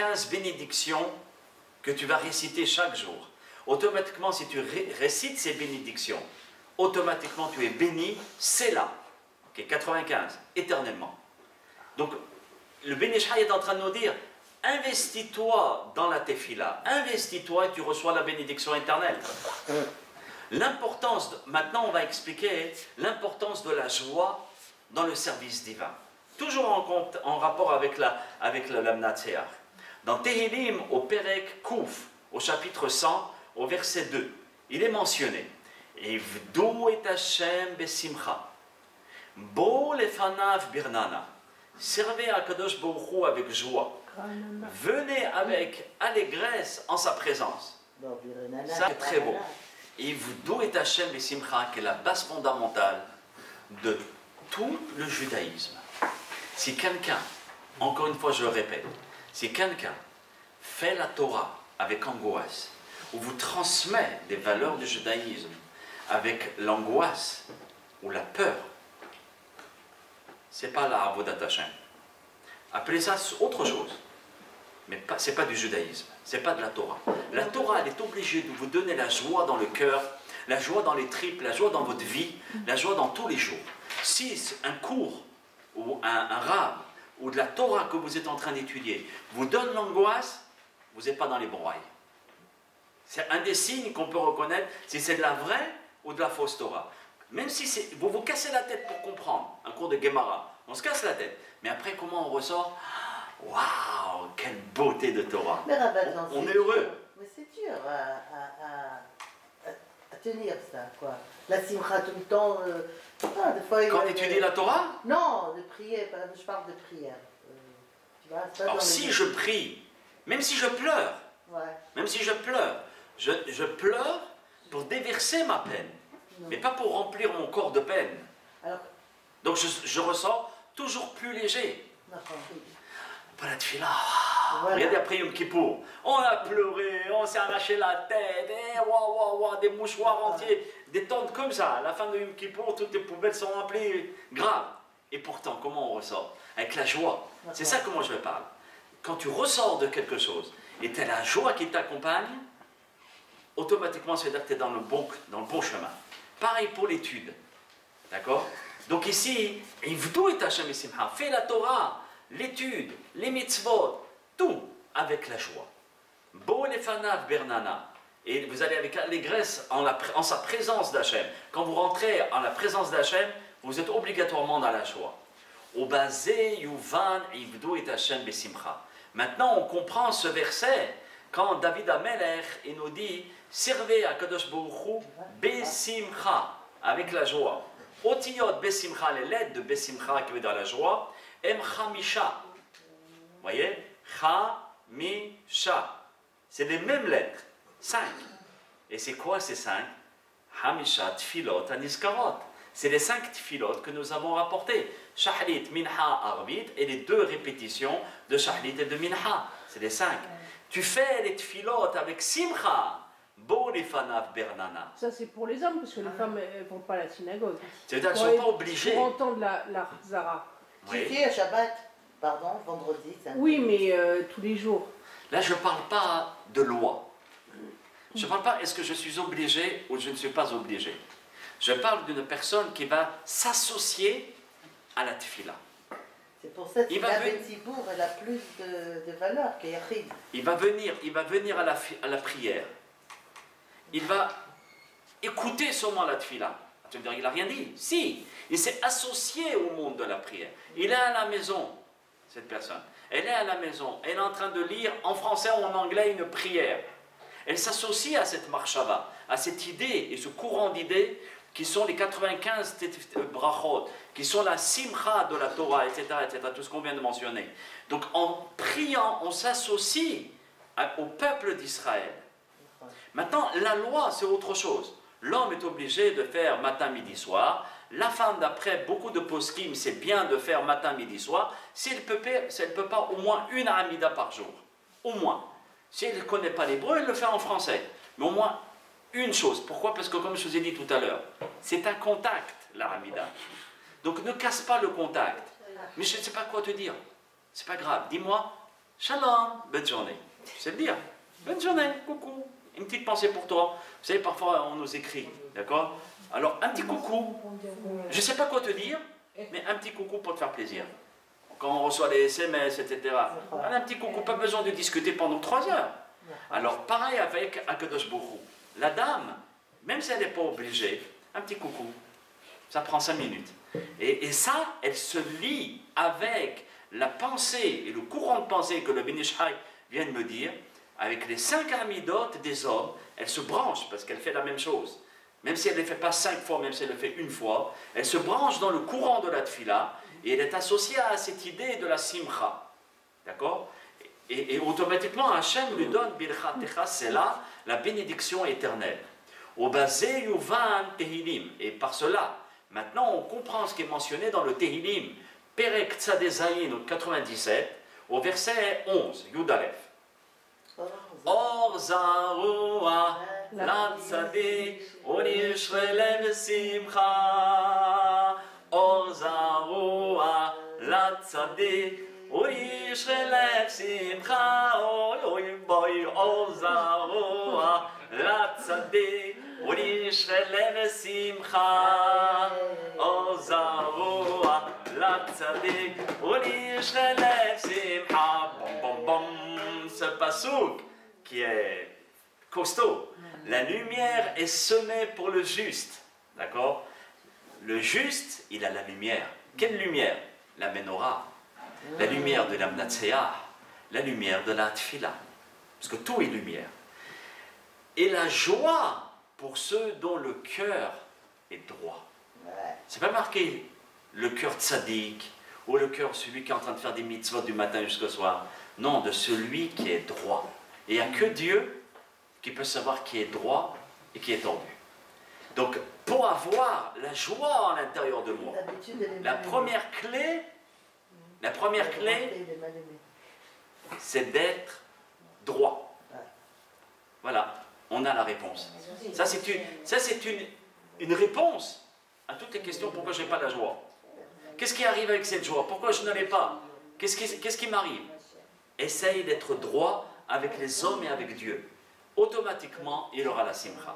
95 bénédictions que tu vas réciter chaque jour. Automatiquement, si tu récites ces bénédictions, automatiquement tu es béni, c'est là. Okay, 95, éternellement. Donc, le Beni Israël est en train de nous dire, investis-toi dans la tefila, investis-toi et tu reçois la bénédiction éternelle. L'importance, maintenant on va expliquer l'importance de la joie dans le service divin. Toujours en rapport avec l'Amnatseach. Dans Tehillim, au Perek Kouf, au chapitre 100, au verset 2, il est mentionné Ivdou et Hashem besimcha, bo lefanav birnana. Servez à Kadosh Baruch Hu avec joie. Venez avec allégresse en sa présence. Ça c'est très beau. Ivdou et Hashem besimcha, qui est la base fondamentale de tout le judaïsme. Si quelqu'un, encore une fois je le répète, si quelqu'un fait la Torah avec angoisse, ou vous transmet des valeurs du judaïsme avec l'angoisse ou la peur, c'est pas la Avodat Hashem. Appelez ça autre chose, mais ce n'est pas du judaïsme, ce n'est pas de la Torah. La Torah, elle est obligée de vous donner la joie dans le cœur, la joie dans les tripes, la joie dans votre vie, la joie dans tous les jours. Si un cours ou un rave ou de la Torah que vous êtes en train d'étudier vous donne l'angoisse, vous n'êtes pas dans les bons rails. C'est un des signes qu'on peut reconnaître si c'est de la vraie ou de la fausse Torah. Même si vous vous cassez la tête pour comprendre un cours de Gemara, on se casse la tête. Mais après, comment on ressort? Waouh, quelle beauté de Torah! Mais on est heureux. Mais c'est dur à tenir ça, quoi. La simcha tout le temps. Des fois, quand on étudie la Torah? Non, de prier, je parle de prière. Tu vois, alors si je prie, même si je pleure, même si je pleure, je pleure pour déverser ma peine, mais pas pour remplir mon corps de peine. Alors, donc je ressors toujours plus léger. Pas la tefila. Regardez après Yom Kippour, on a pleuré, on s'est arraché la tête, des mouchoirs entiers, des tentes comme ça. À la fin de Yom Kippour, toutes les poubelles sont remplies, grave. Et pourtant, comment on ressort? Avec la joie. C'est ça que moi je parle. Quand tu ressors de quelque chose et tu as la joie qui t'accompagne, automatiquement, ça veut dire que tu es dans le bon chemin. Pareil pour l'étude. D'accord? Donc ici, fais la Torah, l'étude, les mitzvot, tout avec la joie. Bo lefanav bernana. Et vous allez avec allégresse en sa présence d'Hachem. Quand vous rentrez en la présence d'Hachem, vous êtes obligatoirement dans la joie. Obazé yuvan ivdu et Hachem besimcha. Maintenant, on comprend ce verset quand David Amelech nous dit servez à Kadosh Baruch Hu besimcha, avec la joie. Otiyot besimcha, les lettres de besimcha qui veut dire la joie, em chamisha. Vous voyez? Chamisha. C'est les mêmes lettres, 5. Et c'est quoi ces 5? Hamisha tfilot aniskarot. C'est les 5 tfilot que nous avons rapportés. Shahlit, Minha, Arvit, et les 2 répétitions de Shahlit et de Minha. C'est les 5. Tu fais les tfilot avec Simcha. Bo lefanav bernana. Ça c'est pour les hommes, parce que les femmes ne vont pas à la synagogue. C'est-à-dire qu'elles ne sont pas obligées. Pour entendre la Zara. Tu fais à Shabbat, pardon, vendredi. Oui, mais tous les jours. Là, je ne parle pas de loi. Je ne parle pas est-ce que je suis obligé ou je ne suis pas obligé. Je parle d'une personne qui va s'associer à la tefila. C'est pour ça que la Betzibour, elle a plus de valeur qu'Yachid. Il va venir à la prière. Il va écouter seulement la tefila. Tu me diras, il n'a rien dit. Si, il s'est associé au monde de la prière. Il est à la maison, cette personne. Elle est à la maison. Elle est en train de lire en français ou en anglais une prière. Elle s'associe à cette marshava, à cette idée et ce courant d'idées qui sont les 95 brachot, qui sont la simcha de la Torah, etc., tout ce qu'on vient de mentionner. Donc en priant, on s'associe au peuple d'Israël. Maintenant, la loi, c'est autre chose. L'homme est obligé de faire matin, midi, soir. La femme, d'après beaucoup de poskim, c'est bien de faire matin, midi, soir. Si elle ne peut pas, au moins une amida par jour. Au moins. Si elle ne connaît pas l'hébreu, elle le fait en français. Mais au moins une chose. Pourquoi? Parce que comme je vous ai dit tout à l'heure, c'est un contact, la amida. Donc ne casse pas le contact. Mais je ne sais pas quoi te dire. C'est pas grave. Dis-moi, Shalom, bonne journée. Tu sais le dire. Bonne journée, coucou. Une petite pensée pour toi. Vous savez, parfois on nous écrit, d'accord? Alors, un petit coucou. Je ne sais pas quoi te dire, mais un petit coucou pour te faire plaisir. Quand on reçoit les SMS, etc. Un petit coucou, pas besoin de discuter pendant 3 heures. Alors, pareil avec Akadosh Baruch Hu. La dame, même si elle n'est pas obligée, un petit coucou, ça prend 5 minutes. Et ça, elle se lie avec la pensée et le courant de pensée que le Ben Ish Chai vient de me dire, avec les 5 amidotes des hommes, elle se branche parce qu'elle fait la même chose. Même si elle ne les fait pas 5 fois, même si elle le fait une fois, elle se branche dans le courant de la tfila et elle est associée à cette idée de la simcha. D'accord? Et automatiquement, Hachem lui donne Birchat Techa, c'est là la bénédiction éternelle. Au basé Yuvan Tehilim. Et par cela, maintenant on comprend ce qui est mentionné dans le Tehilim, Perek Tzadezayin 97, au verset 11, Yudalef. Or Zaroua, la Tzadik, Onishvelem Simcha. Or Zaroua, la Tzadik, Onishvelem Simcha. Oy boy, Or Zaroua, la Tzadik, Onishvelem Simcha. Or Zaroua, la Tzadik, Onishvelem Simcha. Bom bom bom. Ce pasouk qui est costaud. La lumière est semée pour le juste. D'accord? Le juste, il a la lumière. Quelle lumière? La menorah. La lumière de l'amnatseah. La lumière de la tfila. Parce que tout est lumière. Et la joie pour ceux dont le cœur est droit. C'est pas marqué le cœur tzaddik ou le cœur celui qui est en train de faire des mitzvot du matin jusqu'au soir. Non, de celui qui est droit. Et il n'y a que Dieu qui peut savoir qui est droit et qui est tordu. Donc, pour avoir la joie à l'intérieur de moi, la première clé, c'est d'être droit. Voilà, on a la réponse. Ça, c'est une réponse à toutes les questions pourquoi je n'ai pas la joie. Qu'est-ce qui arrive avec cette joie? Pourquoi je n'en ai pas? Qu'est-ce qui m'arrive? Essaye d'être droit avec les hommes et avec Dieu. Automatiquement, il aura la simcha.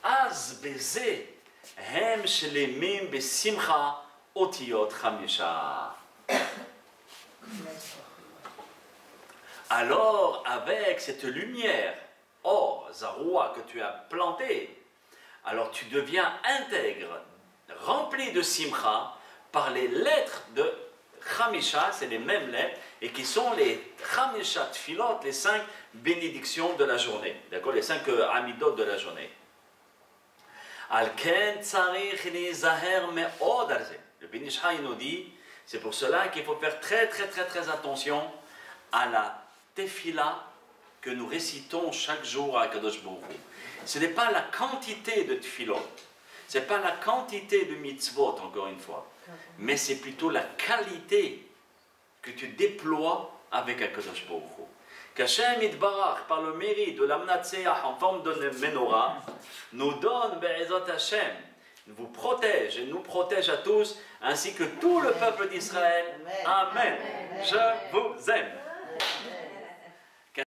Az beze hem shlemim besimcha otiyot chamisha. Alors, avec cette lumière, or, zaroua, que tu as plantée, alors tu deviens intègre, rempli de simcha, par les lettres de Chamisha, c'est les mêmes lettres, et qui sont les Chamisha Tfilot, les 5 bénédictions de la journée. D'accord? Les 5 amidot de la journée. Al-Ken Tzarich Nizaher Me'od Arze. Le Ben Ish Chai nous dit, c'est pour cela qu'il faut faire très attention à la tefila que nous récitons chaque jour à Kadosh Baruch Hu. Ce n'est pas la quantité de tfilot, ce n'est pas la quantité de mitzvot, encore une fois, mais c'est plutôt la qualité que tu déploies avec Akadosh Baruch Hu. Qu'Hachem Yitbarach, par le mérite de l'amnatseah en forme de menorah, nous donne Be'ezot Hashem, vous protège et nous protège à tous, ainsi que tout le peuple d'Israël. Amen. Je vous aime.